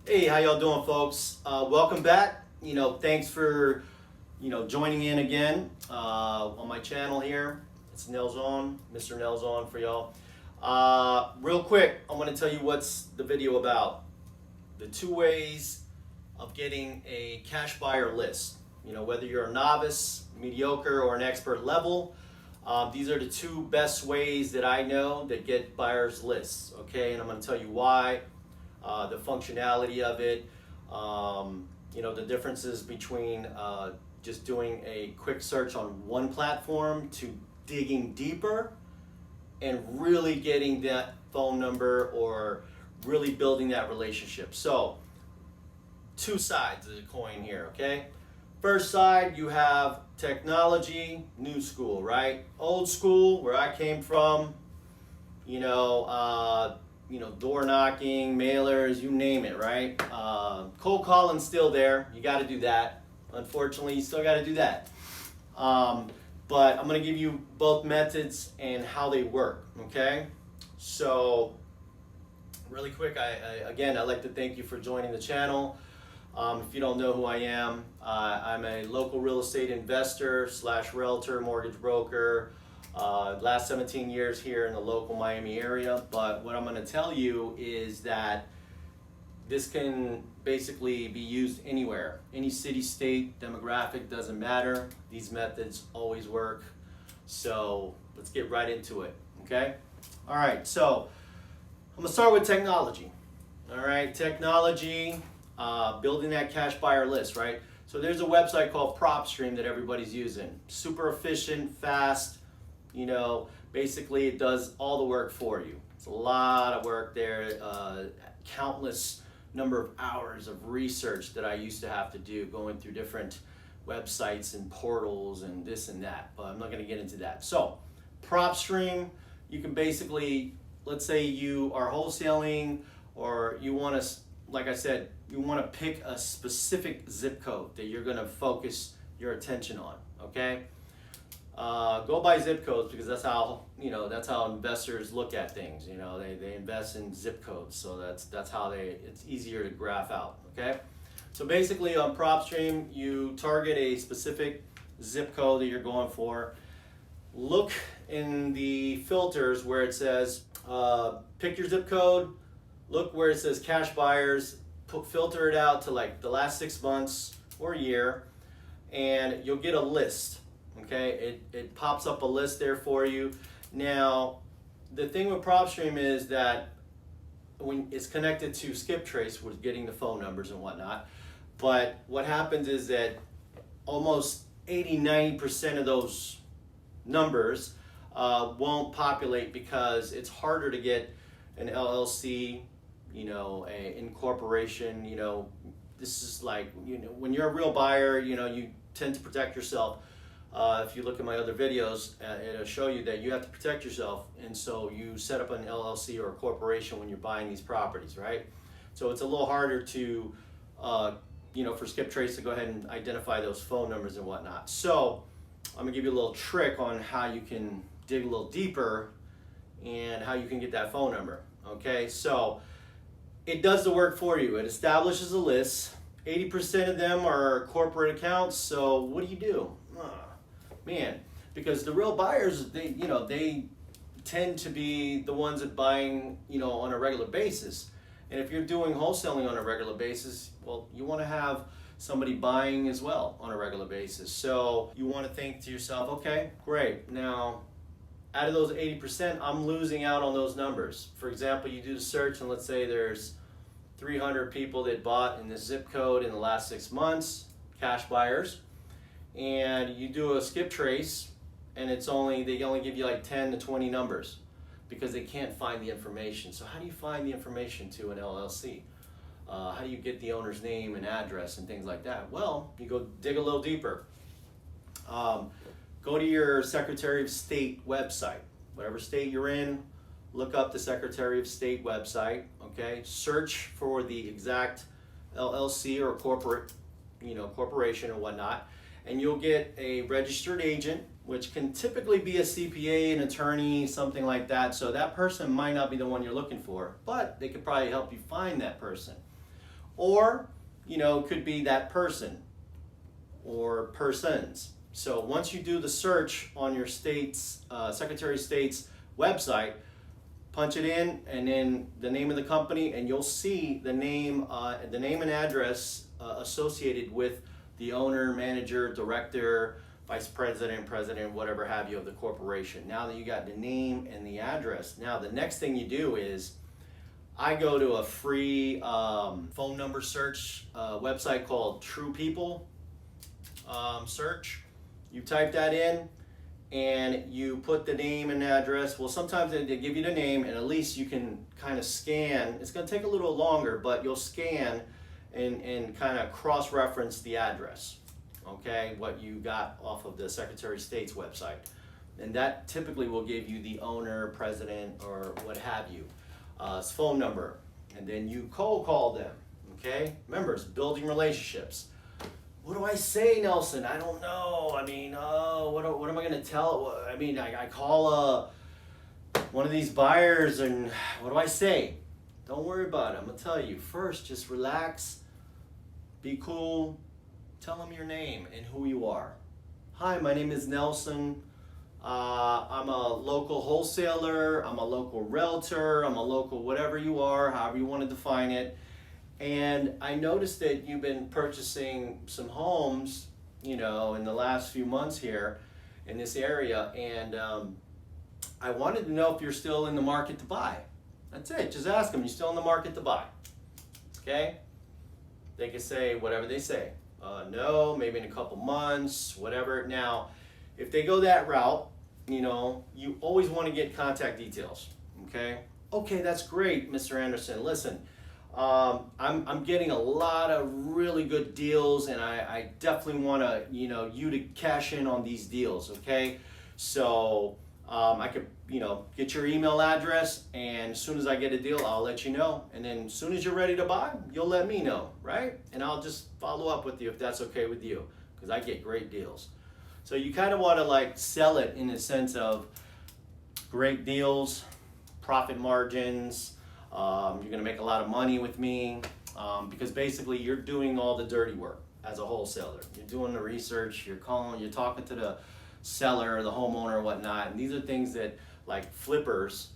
Hey, how y'all doing, folks? Welcome back. Thanks for joining in again on my channel here. It's Nelzon, Mr. Nelzon for y'all. Real quick, I want to tell you what's the video about. The 2 ways of getting a cash buyer list. Whether you're a novice, mediocre, or an expert level, these are the 2 best ways that I know that get buyers lists. Okay, and I'm going to tell you why. The functionality of it, the differences between just doing a quick search on one platform to digging deeper and really getting that phone number or really building that relationship. So, 2 sides of the coin here, okay? First side, you have technology, new school, right? Old school, where I came from, door knocking, mailers, you name it, right? Cold calling's still there. You got to do that. Unfortunately, you still got to do that. But I'm going to give you both methods and how they work, okay? So, really quick, I'd like to thank you for joining the channel. If you don't know who I am, I'm a local real estate investor / realtor, mortgage broker. Last 17 years here in the local Miami area, but what I'm going to tell you is that this can basically be used anywhere. Any city, state, demographic, doesn't matter. These methods always work. So let's get right into it, okay? All right, so I'm going to start with technology. All right, technology, building that cash buyer list, right? So there's a website called Propstream that everybody's using. Super efficient, fast. Basically it does all the work for you. It's a lot of work there, countless number of hours of research that I used to have to do going through different websites and portals and this and that, but I'm not going to get into that. So Propstream, you can basically, let's say you are wholesaling or you want to, like I said, you want to pick a specific zip code that you're going to focus your attention on, okay? Go by zip codes because that's how investors look at things. They invest in zip codes, so that's how it's easier to graph out. Okay, so basically on Propstream you target a specific zip code that you're going for. Look in the filters where it says pick your zip code. Look where it says cash buyers. Filter it out to like the last 6 months or a year, and you'll get a list. Okay, it pops up a list there for you. Now, the thing with Propstream is that when it's connected to skip trace with getting the phone numbers and whatnot, but what happens is that almost 80-90% of those numbers won't populate because it's harder to get an LLC, a incorporation. This is like, when you're a real buyer, you tend to protect yourself. If you look at my other videos, it'll show you that you have to protect yourself, and so you set up an LLC or a corporation when you're buying these properties, right? So it's a little harder to, for skip trace to go ahead and identify those phone numbers and whatnot. So I'm gonna give you a little trick on how you can dig a little deeper and how you can get that phone number. Okay, so it does the work for you. It establishes a list. 80% of them are corporate accounts. So what do? Man, because the real buyers, they tend to be the ones that buying, on a regular basis. And if you're doing wholesaling on a regular basis, well, you want to have somebody buying as well on a regular basis. So you want to think to yourself, okay, great. Now, out of those 80%, I'm losing out on those numbers. For example, you do the search and let's say there's 300 people that bought in this zip code in the last 6 months, cash buyers. And you do a skip trace and they only give you like 10 to 20 numbers because they can't find the information. So how do you find the information to an LLC? How do you get the owner's name and address and things like that? Well, you go dig a little deeper. Go to your Secretary of State website. Whatever state you're in, look up the Secretary of State website, okay? Search for the exact LLC or corporation or whatnot. And you'll get a registered agent, which can typically be a CPA, an attorney, something like that. So that person might not be the one you're looking for, but they could probably help you find that person. or, you know, could be that person or persons. So once you do the search on your state's, Secretary of State's website, punch it in and then the name of the company, and you'll see the name and address associated with the owner, manager, director, vice president, president, whatever have you of the corporation. Now that you got the name and the address, now the next thing you do is I go to a free phone number search website called True People search. You type that in and you put the name and address. Well, sometimes they give you the name, and at least you can kind of scan. It's going to take a little longer, but you'll scan and kind of cross-reference the address, okay, what you got off of the Secretary of State's website. And that typically will give you the owner, president, or what have you, his phone number. And then you cold call them, okay? Remember, it's building relationships. What do I say, Nelson? I don't know. I mean, what am I going to tell? I mean, I call one of these buyers, and what do I say? Don't worry about it. I'm going to tell you. First, just relax, be cool, tell them your name and who you are. Hi, my name is Nelson. I'm a local wholesaler. I'm a local realtor. I'm a local whatever you are, however you want to define it. And I noticed that you've been purchasing some homes, you know, in the last few months here in this area. And I wanted to know if you're still in the market to buy. That's it. Just ask them, you still in the market to buy? Okay? They can say whatever they say. No, maybe in a couple months, whatever. Now, if they go that route, you know, you always want to get contact details. Okay? Okay, that's great, Mr. Anderson. Listen, I'm getting a lot of really good deals, and I definitely want to, you know, you to cash in on these deals. Okay? So I could, you know, get your email address, and as soon as I get a deal, I'll let you know. And then as soon as you're ready to buy, you'll let me know, right? And I'll just follow up with you if that's okay with you, because I get great deals. So you kind of want to like sell it in the sense of great deals, profit margins. You're going to make a lot of money with me, because basically you're doing all the dirty work as a wholesaler. You're doing the research, you're calling, you're talking to the seller, the homeowner, or whatnot. And these are things that, like flippers,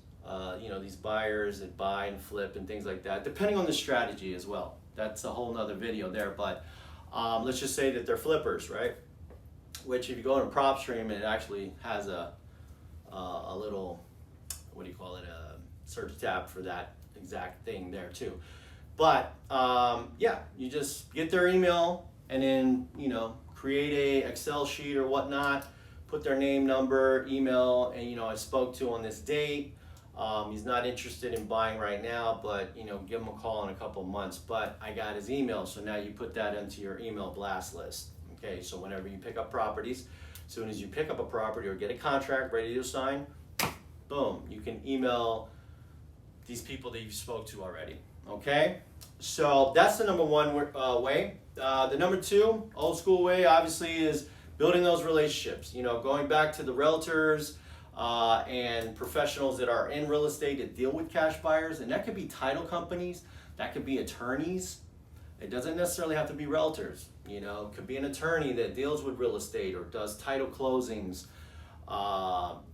you know, these buyers that buy and flip and things like that, depending on the strategy as well. That's a whole nother video there, but let's just say that they're flippers, right? Which if you go to Propstream, it actually has a little, what do you call it, a search tab for that exact thing there too. But yeah, you just get their email and then, you know, create a Excel sheet or whatnot, put their name, number, email, and, you know, I spoke to on this date. He's not interested in buying right now, but, you know, give him a call in a couple months. But I got his email, so now you put that into your email blast list. Okay, so whenever you pick up properties, as soon as you pick up a property or get a contract ready to sign, boom, you can email these people that you spoke to already. Okay, so that's the number one way. The number two, old school way, obviously, is building those relationships. You know, going back to the realtors and professionals that are in real estate that deal with cash buyers, and that could be title companies, that could be attorneys. It doesn't necessarily have to be realtors. You know, it could be an attorney that deals with real estate or does title closings,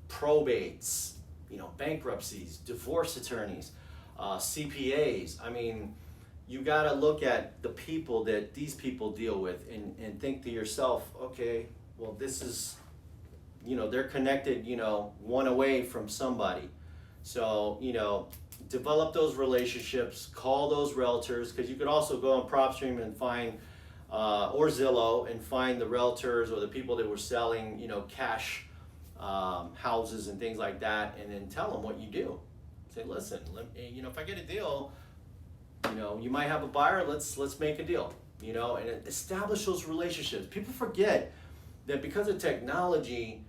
probates, you know, bankruptcies, divorce attorneys, CPAs. I mean, you got to look at the people that these people deal with and think to yourself, okay, well, this is, you know, they're connected, you know, one away from somebody. So, you know, develop those relationships, call those realtors, because you could also go on Propstream and find, or Zillow, and find the realtors or the people that were selling, you know, cash houses and things like that, and then tell them what you do. Say, listen, you know, if I get a deal, you know, you might have a buyer, let's make a deal, you know, and establish those relationships. People forget that because of technology,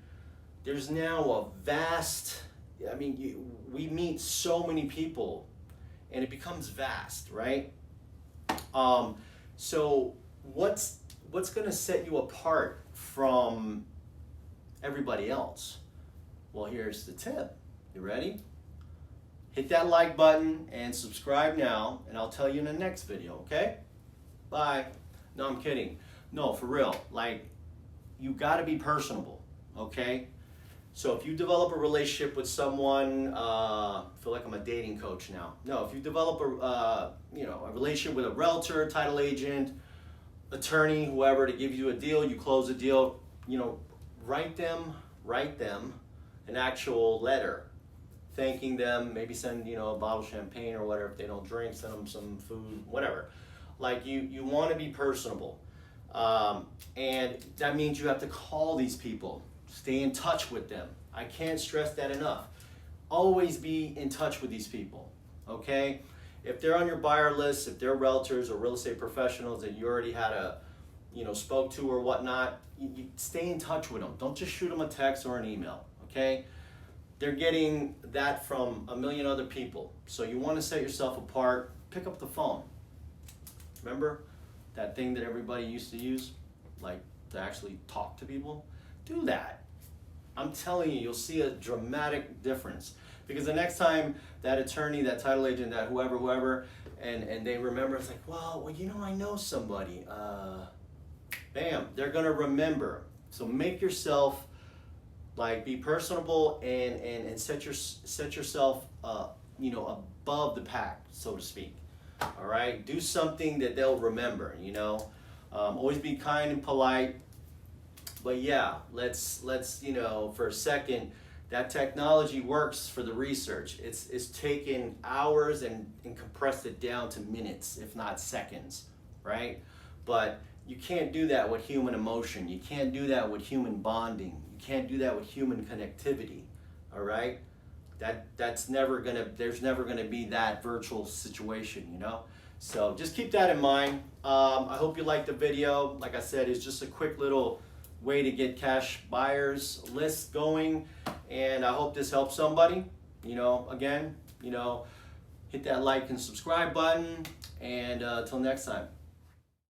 there's now a vast, I mean, we meet so many people and it becomes vast, right? So what's going to set you apart from everybody else? Well, here's the tip. You ready? Hit that like button and subscribe now, and I'll tell you in the next video, okay? bye. No, I'm kidding. No, for real. Like, you got to be personable, okay? So if you develop a relationship with someone, I feel like I'm a dating coach now. No, if you develop a relationship with a realtor, title agent, attorney, whoever, to give you a deal, you close a deal, write them an actual letter thanking them, maybe send a bottle of champagne or whatever. If they don't drink, send them some food, whatever. Like, you want to be personable, and that means you have to call these people, stay in touch with them. I can't stress that enough. Always be in touch with these people, okay? If they're on your buyer list, if they're realtors or real estate professionals that you already had spoke to or whatnot, you stay in touch with them. Don't just shoot them a text or an email, okay? They're getting that from a million other people. So you want to set yourself apart, pick up the phone. Remember that thing that everybody used to use, like to actually talk to people? Do that. I'm telling you, you'll see a dramatic difference. Because the next time that attorney, that title agent, that whoever, and they remember, it's like, well, I know somebody. Bam, they're gonna remember. So make yourself, be personable and set yourself, above the pack, so to speak. All right, do something that they'll remember. Always be kind and polite. But yeah, let's for a second. That technology works for the research. It's taken hours and compressed it down to minutes, if not seconds, right? But you can't do that with human emotion. You can't do that with human bonding. You can't do that with human connectivity, all right? There's never gonna be that virtual situation, So just keep that in mind. I hope you liked the video. Like I said, it's just a quick little way to get cash buyers list going, and I hope this helps somebody. Again, hit that like and subscribe button, and until next time.